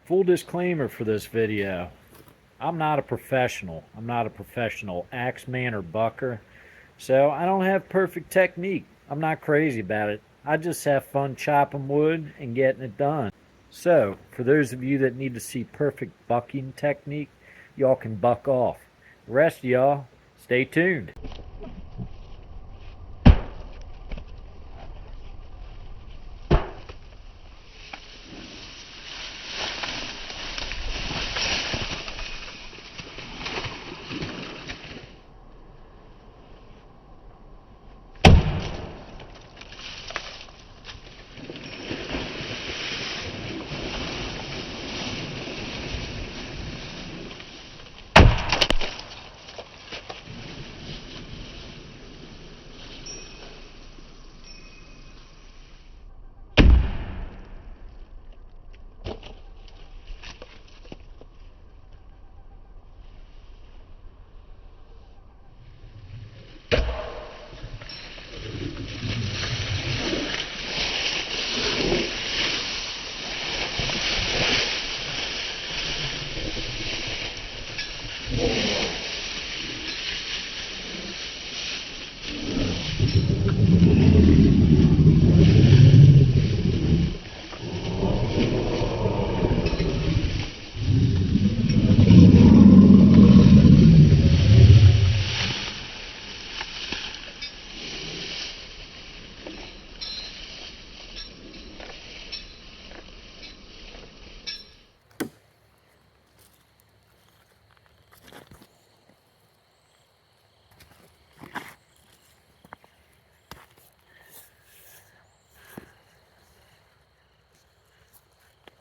Full disclaimer for this video. I'm not a professional. I'm not a professional axeman or bucker. So I don't have perfect technique. I'm not crazy about it. I just have fun chopping wood and getting it done. So, for those of you that need to see perfect bucking technique, y'all can buck off. The rest of y'all, stay tuned.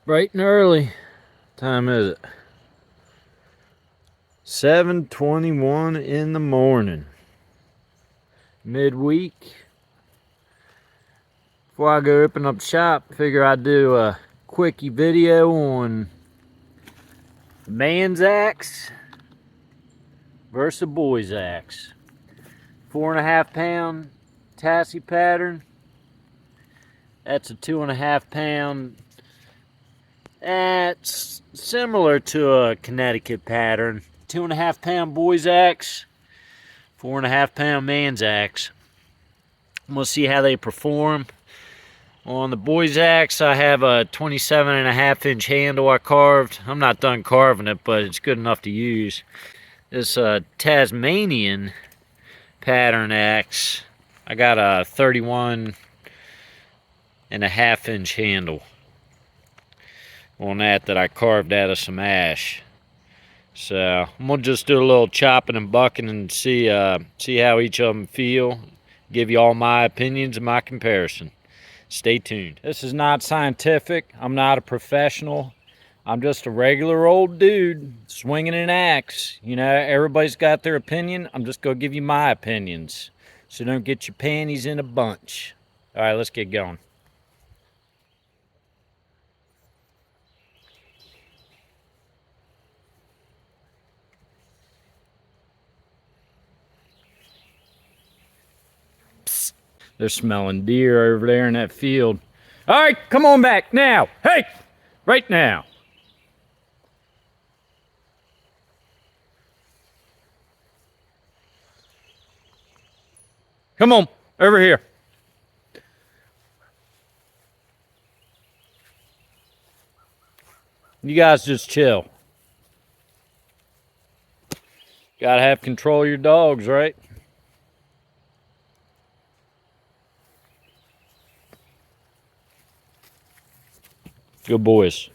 Bright and early. Time is it? 7:21 in the morning. Midweek. Before I go open up shop, figure I'd do a quickie video on the man's axe versus the boy's axe. 4.5 pound Tassie pattern. That's a 2.5 pound. That's similar to a Connecticut pattern. 2.5 pound boy's axe, 4.5 pound man's axe. We'll see how they perform. On the boy's axe, I have a 27.5-inch handle I carved. I'm not done carving it, but it's good enough to use. This Tasmanian pattern axe, I got a 31.5-inch handle on that I carved out of some ash. So I'm gonna just do a little chopping and bucking and see how each of them feel. Give you all my opinions and my comparison. Stay tuned. This is not scientific. I'm not a professional. I'm just a regular old dude swinging an axe. You know, everybody's got their opinion. I'm just gonna give you my opinions. So don't get your panties in a bunch. All right, let's get going. They're smelling deer over there in that field. All right, come on back now. Hey, right now. Come on, over here. You guys just chill. Gotta have control of your dogs, right? Good boys.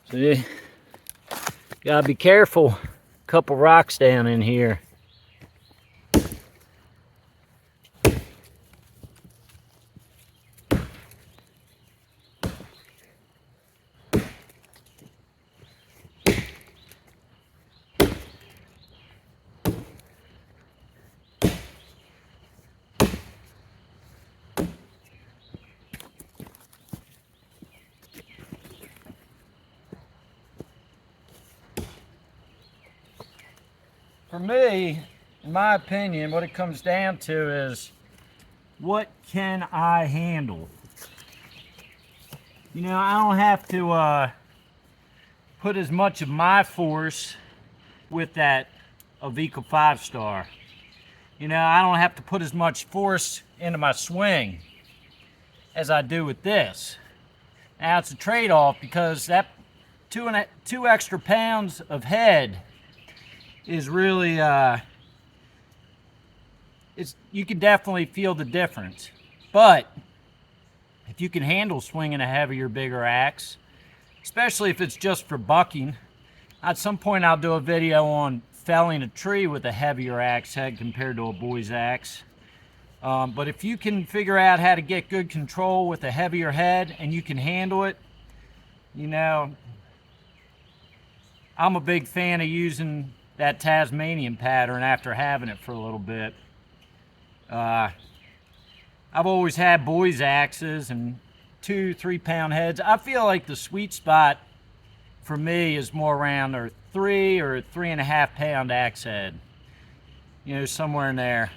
See, gotta be careful. Couple rocks down in here. For me, in my opinion, what it comes down to is, what can I handle? You know, I don't have to put as much of my force with that Avica 5-star. You know, I don't have to put as much force into my swing as I do with this. Now it's a trade-off, because that two extra pounds of head is really, you can definitely feel the difference. But if you can handle swinging a heavier, bigger axe, especially if it's just for bucking, at some point I'll do a video on felling a tree with a heavier axe head compared to a boy's axe. But if you can figure out how to get good control with a heavier head and you can handle it, you know, I'm a big fan of using that Tasmanian pattern after having it for a little bit. I've always had boys' axes and 2-3 pound heads. I feel like the sweet spot for me is more around a 3 or 3.5 pound axe head. You know, somewhere in there.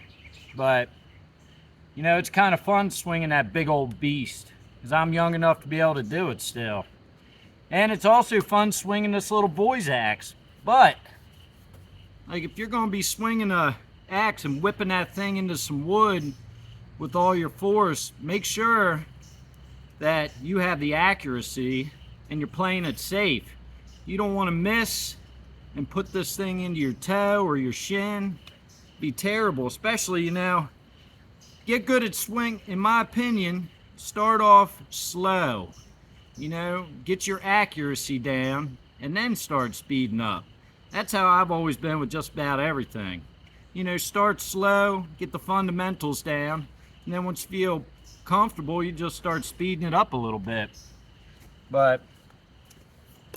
But, you know, it's kind of fun swinging that big old beast, because I'm young enough to be able to do it still. And it's also fun swinging this little boy's axe. But, like, if you're going to be swinging a axe and whipping that thing into some wood with all your force, make sure that you have the accuracy and you're playing it safe. You don't want to miss and put this thing into your toe or your shin. Be terrible. Especially, you know, get good at swing. In my opinion, start off slow. You know, get your accuracy down and then start speeding up. That's how I've always been with just about everything. You know, start slow, get the fundamentals down, and then once you feel comfortable, you just start speeding it up a little bit. But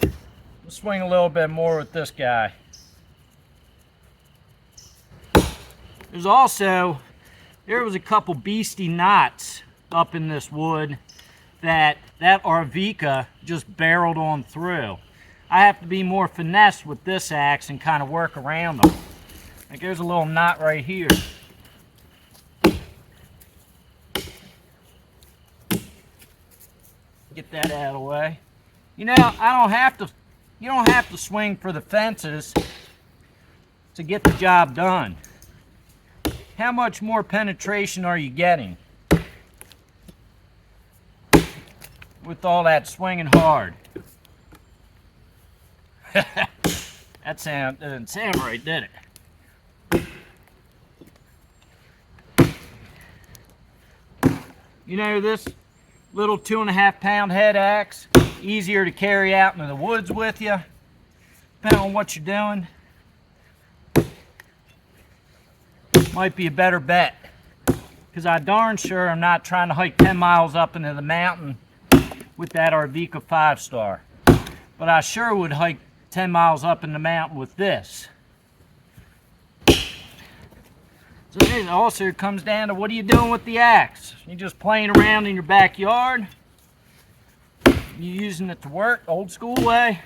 we'll swing a little bit more with this guy. There was a couple beastie knots up in this wood that Arvika just barreled on through. I have to be more finesse with this axe and kind of work around them. Like, there's a little knot right here. Get that out of the way. You know, you don't have to swing for the fences to get the job done. How much more penetration are you getting with all that swinging hard? That didn't sound right, did it? You know, this little 2.5 pound head axe, easier to carry out into the woods with you, depending on what you're doing. Might be a better bet, because I darn sure am not trying to hike 10 miles up into the mountain with that Arvika 5-star. But I sure would hike 10 miles up in the mountain with this. So it also comes down to, what are you doing with the axe? You just playing around in your backyard? You using it to work, old school way?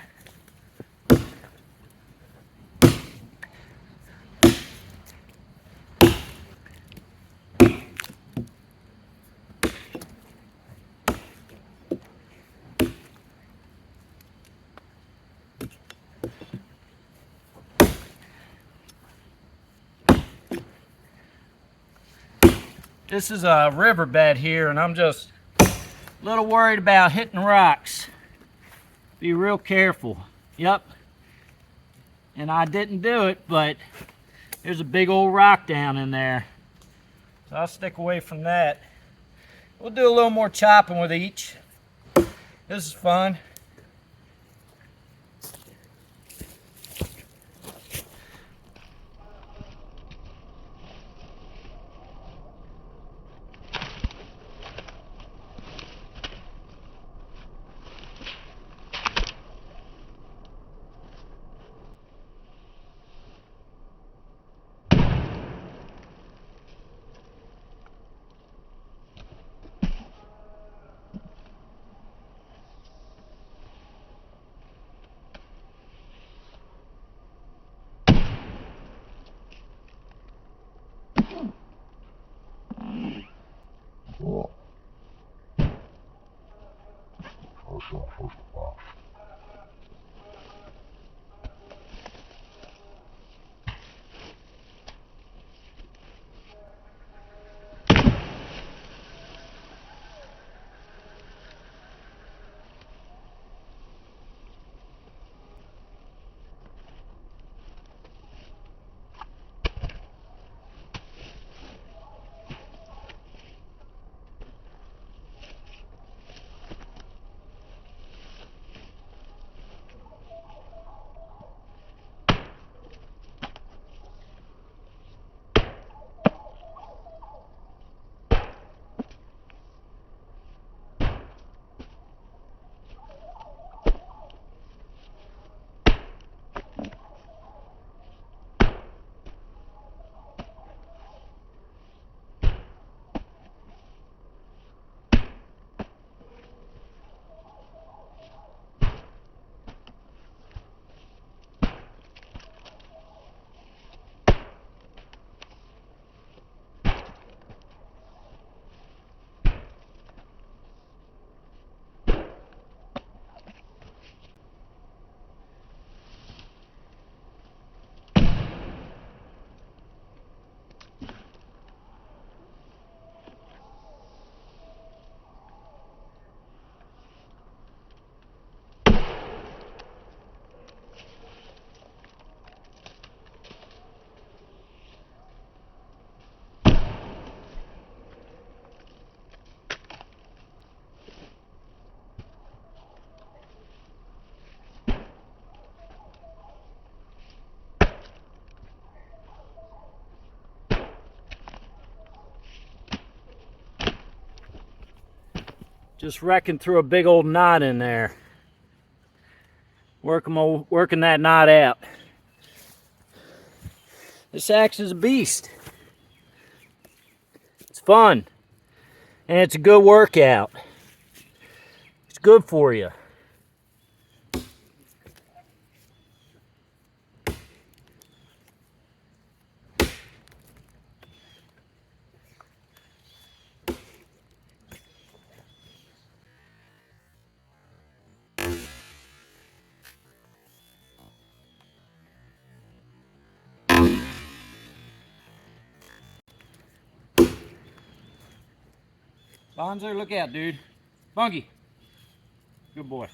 This is a riverbed here, and I'm just a little worried about hitting rocks. Be real careful. Yep. And I didn't do it, but there's a big old rock down in there. So I'll stick away from that. We'll do a little more chopping with each. This is fun. Just wrecking through a big old knot in there. Working that knot out. This axe is a beast. It's fun. And it's a good workout. It's good for you. Bonzo, look out, dude. Bunky. Good boy.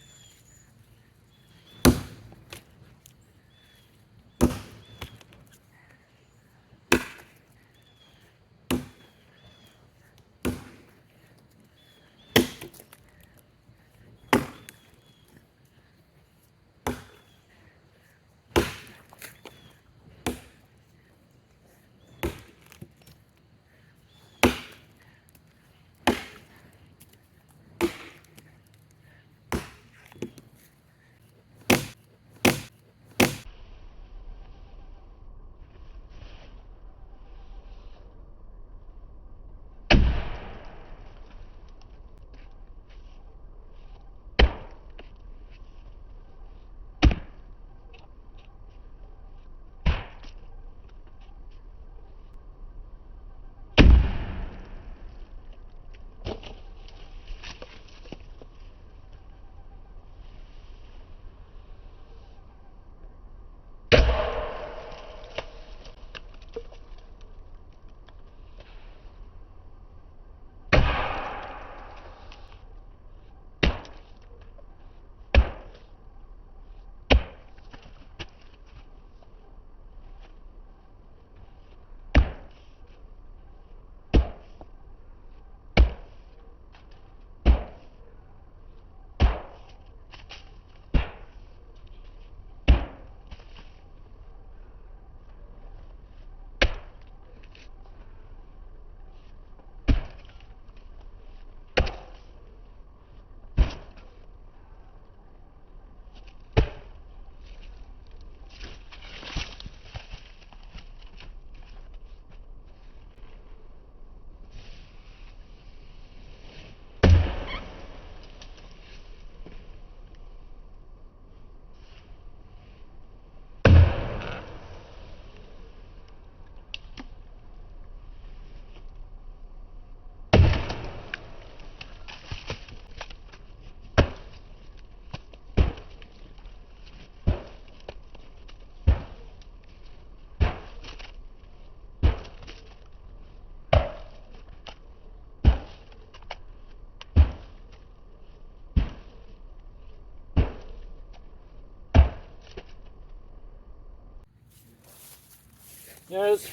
There's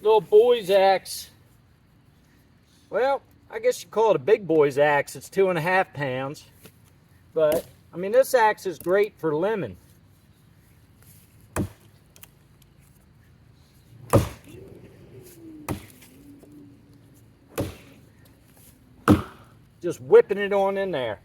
little boy's axe. Well, I guess you call it a big boy's axe. It's 2.5 pounds. But, I mean, this axe is great for lemon. Just whipping it on in there.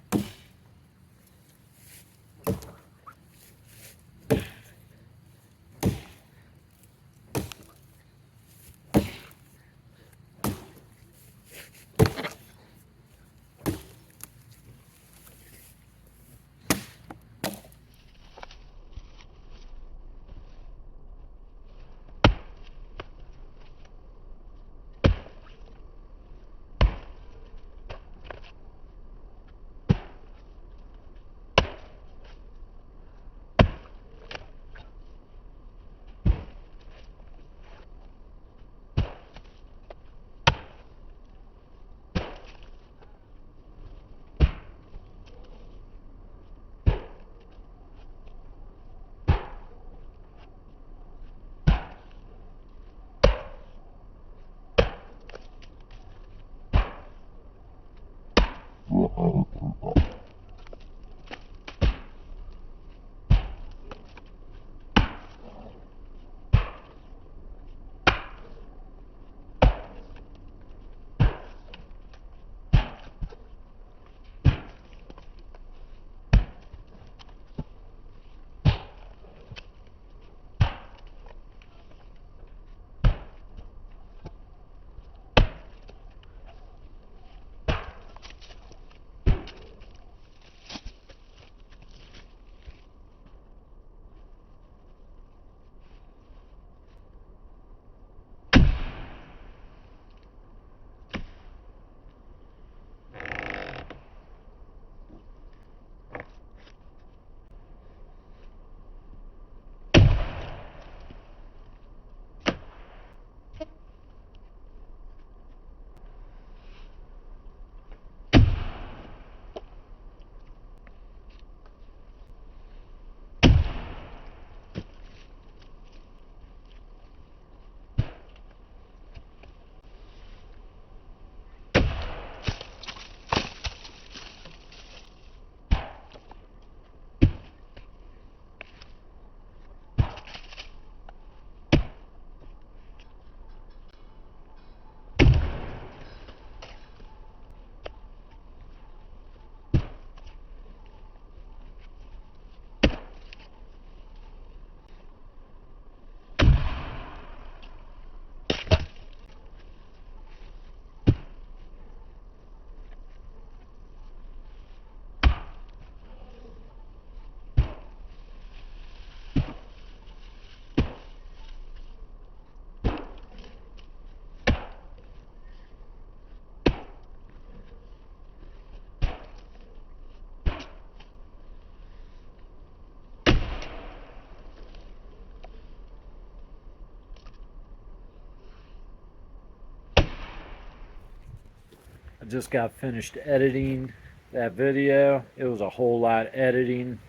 I just got finished editing that video. It was a whole lot editing.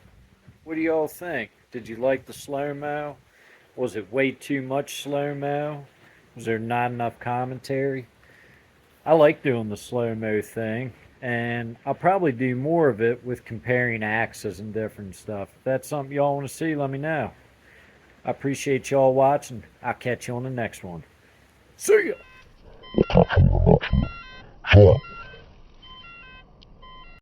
What do y'all think? Did you like the slow-mo? Was it way too much slow-mo? Was there not enough commentary? I like doing the slow-mo thing, and I'll probably do more of it with comparing axes and different stuff. If that's something y'all want to see, let me know. I appreciate y'all watching. I'll catch you on the next one. See ya!